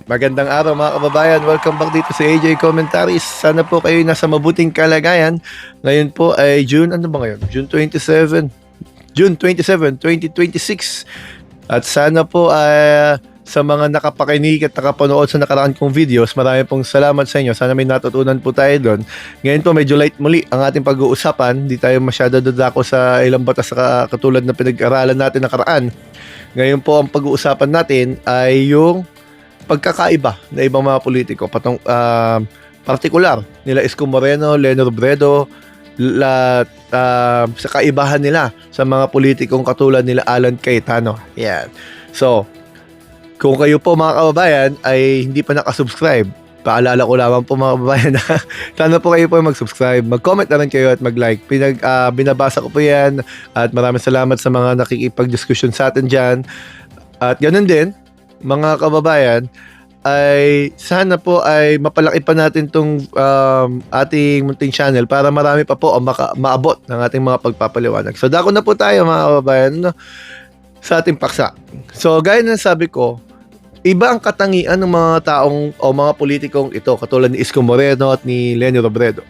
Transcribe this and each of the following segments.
Magandang araw mga kababayan. Welcome back dito sa AJ Commentaries. Sana po kayo nasa mabuting kalagayan. Ngayon po ay June, ano ba ngayon? June 27, 2026. At sana po ay sa mga nakapakinig at nakapanood sa nakaraan kong videos, marami pong salamat sa inyo. Sana may natutunan po tayo doon. Ngayon po medyo light muli ang ating pag-uusapan. Hindi tayo masyado dadako sa ilang batas katulad na pinag-aralan natin nakaraan. Ngayon po ang pag-uusapan natin ay yung pagkakaiba na ibang mga politiko partikular nila Isko Moreno, Leni Robredo, sa kaibahan nila sa mga politikong katulad nila Alan Cayetano. Yan. So, kung kayo po mga kababayan ay hindi pa nakasubscribe, paalala ko lamang po mga kababayan na sana po kayo po mag-subscribe, mag-comment na rin kayo at mag-like. Binabasa ko po yan at maraming salamat sa mga nakikipag-discussion sa atin dyan. At ganun din, mga kababayan, ay sana po ay mapalaki pa natin tong ating munting channel para marami pa po ang maabot ng ating mga pagpapaliwanag. So dako na po tayo mga kababayan sa ating paksa. So gaya ng sabi ko, iba ang katangian ng mga taong o mga politikong ito katulad ni Isko Moreno at ni Leni Robredo.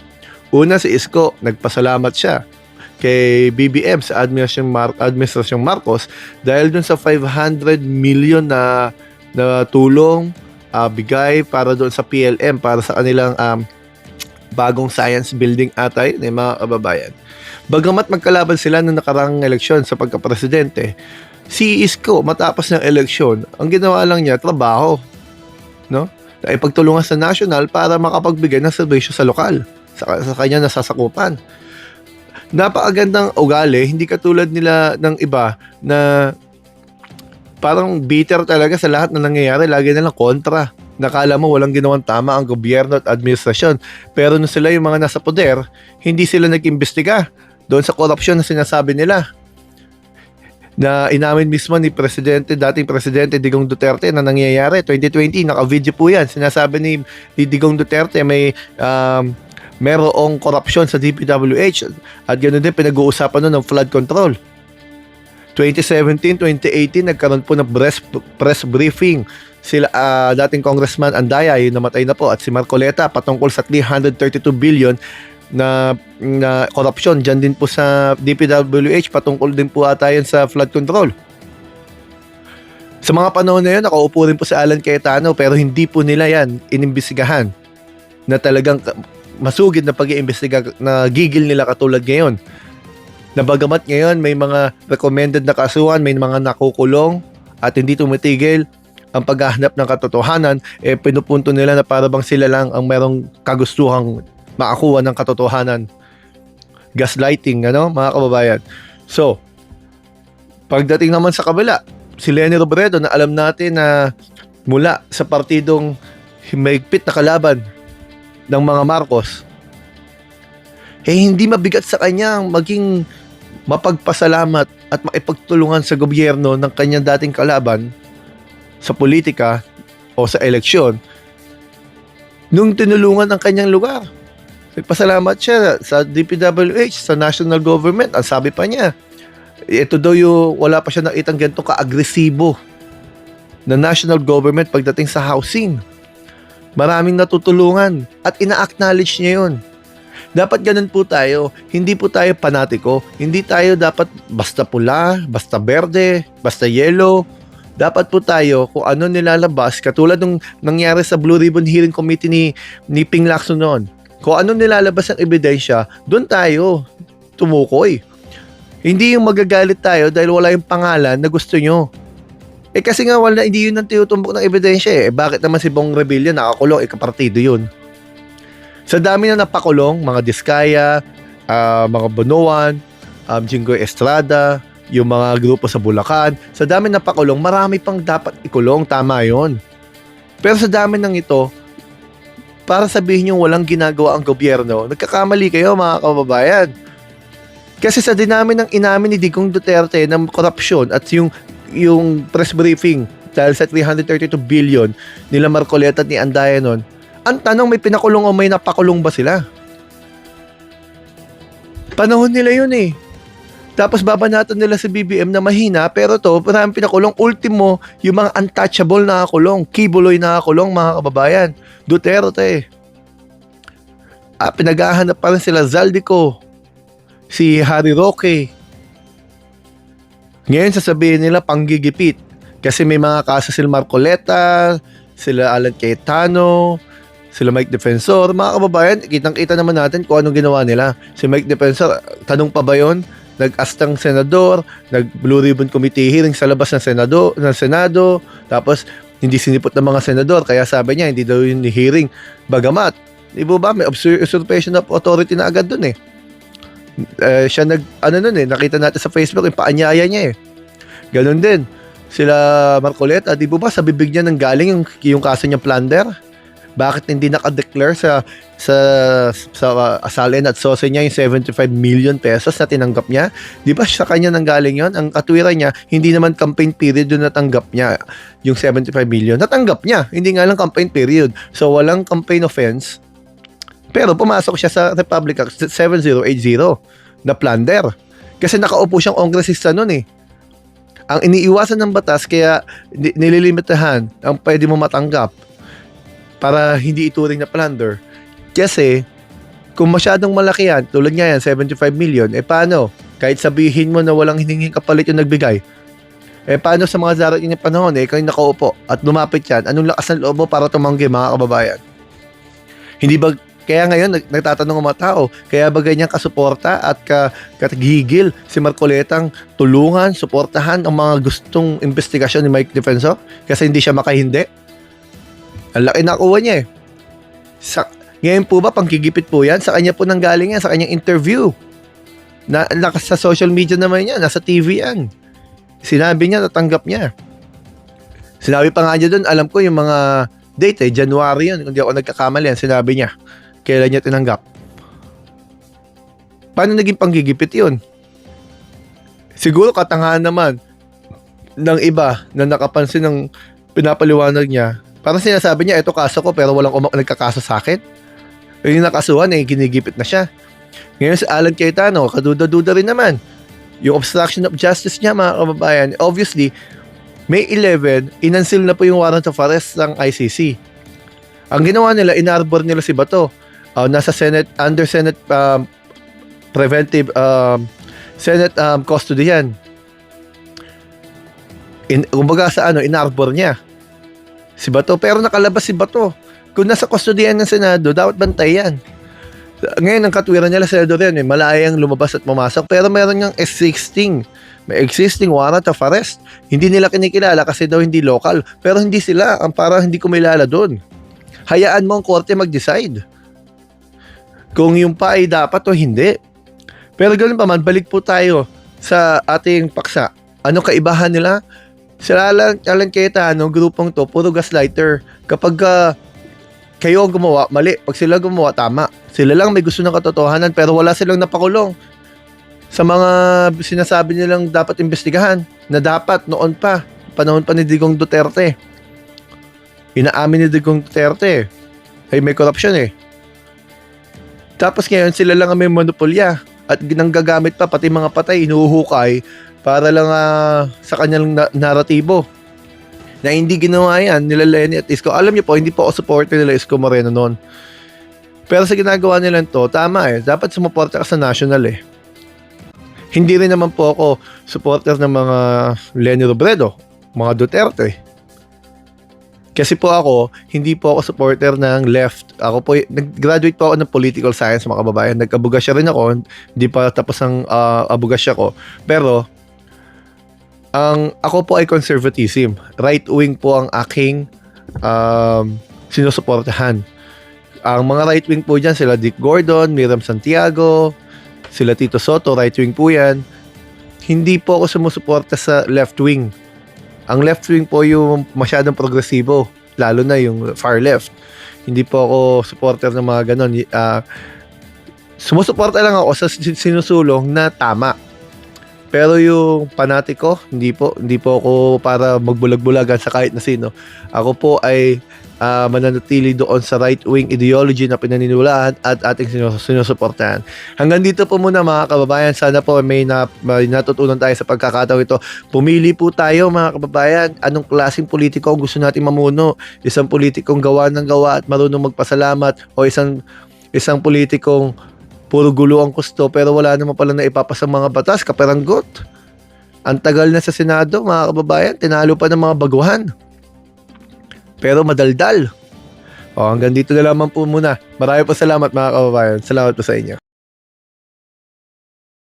Una, si Isko, nagpasalamat siya kay BBM sa Administrasyong Marcos dahil dun sa 500 million na tulong bigay para doon sa PLM para sa kanilang bagong science building atay ng mga kababayan. Bagamat magkalaban sila noong nakarang eleksyon sa pagkapresidente, si Isko matapos ng eleksyon, ang ginawa lang niya trabaho, no? Ay pagtulungan sa national para makapagbigay ng serbisyo sa lokal, sa kanya nasasakupan. Napakagandang ugali, hindi katulad nila ng iba na parang bitter talaga sa lahat na nangyayari, lagi nilang kontra. Nakala mo walang ginawang tama ang gobyerno at administrasyon. Pero nung sila yung mga nasa poder, hindi sila nag-imbestiga doon sa korupsyon na sinasabi nila. Na inamin mismo ni dating Presidente Digong Duterte na nangyayari. 2020, naka-video po yan. Sinasabi ni Digong Duterte merong korupsyon sa DPWH at ganoon din pinag-uusapan nun ng flood control. 2017, 2018 nagkaroon po ng press briefing sila dating Congressman Andaya, yung namatay na po, at si Marcoleta patungkol sa 332 billion na korupsyon dyan din po sa DPWH, patungkol din po ata yan sa flood control. Sa mga panahon na yun, nakaupo rin po si Alan Cayetano pero hindi po nila yan inimbestigahan na talagang masugid na pag-iimbestiga na gigil nila katulad ngayon. Na bagamat ngayon may mga recommended na kasuhan, may mga nakukulong at hindi tumitigil ang paghahanap ng katotohanan, pinupunto nila na para bang sila lang ang merong kagustuhang makakuha ng katotohanan. Gaslighting, mga kababayan. So, pagdating naman sa kabila, si Leni Robredo na alam natin na mula sa partidong mahigpit na kalaban ng mga Marcos, hindi mabigat sa kanya maging mapagpasalamat at maipagtulungan sa gobyerno ng kanyang dating kalaban sa politika o sa eleksyon nung tinulungan ang kanyang lugar. Nagpasalamat siya sa DPWH, sa national government. Ang sabi pa niya, ito daw yung wala pa siya nakitang ganito ka-agresibo na national government pagdating sa housing. Maraming natutulungan at ina-acknowledge niya yun. Dapat ganun po tayo. Hindi po tayo panatiko. Hindi tayo dapat basta pula, basta berde, basta yellow. Dapat po tayo kung ano nilalabas, katulad nung nangyari sa Blue Ribbon Hearing Committee ni Ping Lacson noon. Kung ano nilalabas ang ebidensya, doon tayo tumukoy. Hindi yung magagalit tayo dahil wala yung pangalan na gusto nyo. Kasi nga hindi yun ang tinutumbok ng ebidensya . Bakit naman si Bong Revilla nakakulong, kapartido yun. Sa dami na napakulong, mga Diskaya, mga Bonoan, Jinggoy Estrada, yung mga grupo sa Bulacan, sa dami na napakulong, marami pang dapat ikulong, tama yun. Pero sa dami ng ito, para sabihin nyo walang ginagawa ang gobyerno, nagkakamali kayo mga kababayan. Kasi sa dinami ng inamin ni Digong Duterte ng korupsyon at yung press briefing dahil sa 332 billion nila Marcoleta at ni Andaya nun, ang tanong, may pinakulong o may napakulong ba sila? Panahon nila yun . Tapos babanatan nila si BBM na mahina, pero to, maraming pinakulong. Ultimo, yung mga untouchable nakakulong, Kibuloy nakakulong, mga kababayan. Duterte. Pinaghahanap pa rin sila Zaldico, si Harry Roque. Ngayon sasabihin nila panggigipit. Kasi may mga kaso sila Marcoleta, sila Alan Cayetano, sila Mike Defensor. Mga kababayan, kitang-kita naman natin kung anong ginawa nila. Si Mike Defensor, tanong pa ba yun? Nag-astang senador, nag-Blue Ribbon Committee hearing sa labas ng Senado, tapos hindi sinipot ng mga senador, kaya sabi niya, hindi daw yung hearing. Bagamat, di ba may usurpation of authority na agad dun eh. Siya nakita natin sa Facebook, yung paanyaya niya eh. Ganon din. Sila Marcoleta, di ba sa bibig niya nang galing yung kaso niya plunder? Bakit hindi naka-declare sa asalin at sose niya yung 75 million pesos na tinanggap niya? Di ba sa kanya nang galing yon? Ang katwiran niya, hindi naman campaign period yung natanggap niya yung 75 million. Natanggap niya, hindi nga lang campaign period. So walang campaign offense. Pero pumasok siya sa Republic Act 7080 na plunder. Kasi nakaupo siyang kongresista nun eh. Ang iniiwasan ng batas kaya nililimitahan ang pwede mo matanggap para hindi ituring na plunder. Kasi, kung masyadong malaki yan, tulad nga yan, 75 million, paano? Kahit sabihin mo na walang hiningin kapalit yung nagbigay, paano sa mga darating ng panahon, ikaw yung nakaupo at lumapit yan, anong lakas ng loob mo para tumanggi, mga kababayan? Hindi ba, kaya ngayon, nagtatanong ang mga tao, kaya ba ganyan kasuporta at katagigil si Marcoletang tulungan, suportahan ang mga gustong investigasyon ni Mike Defensor? Kasi hindi siya makahindi? Ang laki nakuha niya eh. Ngayon po ba, pangkigipit po yan? Sa kanya po nanggaling yan, sa kanyang interview. Sa social media naman yan, nasa TV yan. Sinabi niya, natanggap niya. Sinabi pa nga niya doon, alam ko yung mga date January yun, hindi ako nagkakamali yan, sinabi niya. Kailan niya tinanggap. Paano naging panggigipit yun? Siguro katangahan naman ng iba na nakapansin ng pinapaliwanag niya. Parang sinasabi niya, ito kaso ko pero walang nagkakaso sa akin. Yung nakasuhan ginigipit na siya. Ngayon si Alan Cayetano, kaduda-duda rin naman. Yung obstruction of justice niya, mga kababayan, obviously, May 11, inansil na po yung warrant of arrest ng ICC. Ang ginawa nila, inarbor nila si Bato. Nasa Senate, under Senate preventive Senate custody yan. Kumbaga sa inarbor niya si Bato, pero nakalabas si Bato. Kung nasa kustodiyan ng Senado, dapat bantay yan. Ngayon, ang katwiran nila, senador yan, malayang lumabas at pumasok, pero meron niyang may existing warrant of arrest. Hindi nila kinikilala kasi daw hindi local, pero hindi sila, parang hindi kumilala doon. Hayaan mo ang korte mag-decide kung yung pa ay dapat o hindi. Pero ganoon pa man, balik po tayo sa ating paksa. Ano kaibahan nila? Sila Alan Cayetano, grupong to, puro gaslighter. Kapag kayo ang gumawa, mali. Pag sila gumawa, tama. Sila lang may gusto ng katotohanan pero wala silang napakulong sa mga sinasabi nilang dapat imbestigahan na dapat noon pa, panahon pa ni Digong Duterte. Inaamin ni Digong Duterte ay may corruption eh. Tapos ngayon sila lang ang may monopolya at nanggagamit pa pati mga patay, inuhukay para lang sa kanyang naratibo. Na hindi ginawa yan nila Lenny at Isko. Alam niyo po, hindi po ako supporter nila Isko Moreno noon. Pero sa ginagawa nila to, tama eh. Dapat sumuporta ka sa national eh. Hindi rin naman po ako supporter ng mga Lenny Robredo, mga Duterte. Kasi po ako, hindi po ako supporter ng left. Ako po, nag-graduate po ako ng political science, mga kababayan. Nag-abugasya rin ako. Hindi pa tapos ang abugasya ko. Pero, ako po ay conservatism. Right wing po ang aking sinusuportahan. Ang mga right wing po dyan, sila Dick Gordon, Miriam Santiago, sila Tito Soto, right wing po yan. Hindi po ako sumusuporta sa left wing. Ang left wing po yung masyadong progresibo, lalo na yung far left. Hindi po ako supporter ng mga ganon. Sumusuporta lang ako sa sinusulong na tama. Pero yung panatiko, hindi po ako para magbulag-bulagan sa kahit na sino. Ako po ay mananatili doon sa right-wing ideology na pinaniniwalaan at ating sinusuportahan. Hanggang dito po muna mga kababayan. Sana po may natutunan tayo sa pagkakataon ito. Pumili po tayo mga kababayan. Anong klaseng politiko gusto natin mamuno? Isang politikong gawa ng gawa at marunong magpasalamat, o isang politikong puro gulo ang gusto pero wala naman pala na ipapasa mga batas, kaperanggot. Ang tagal na sa Senado mga kababayan, tinalo pa ng mga baguhan. Pero madaldal. Hanggang dito na lamang po muna. Maraming po salamat mga kababayan. Salamat po sa inyo.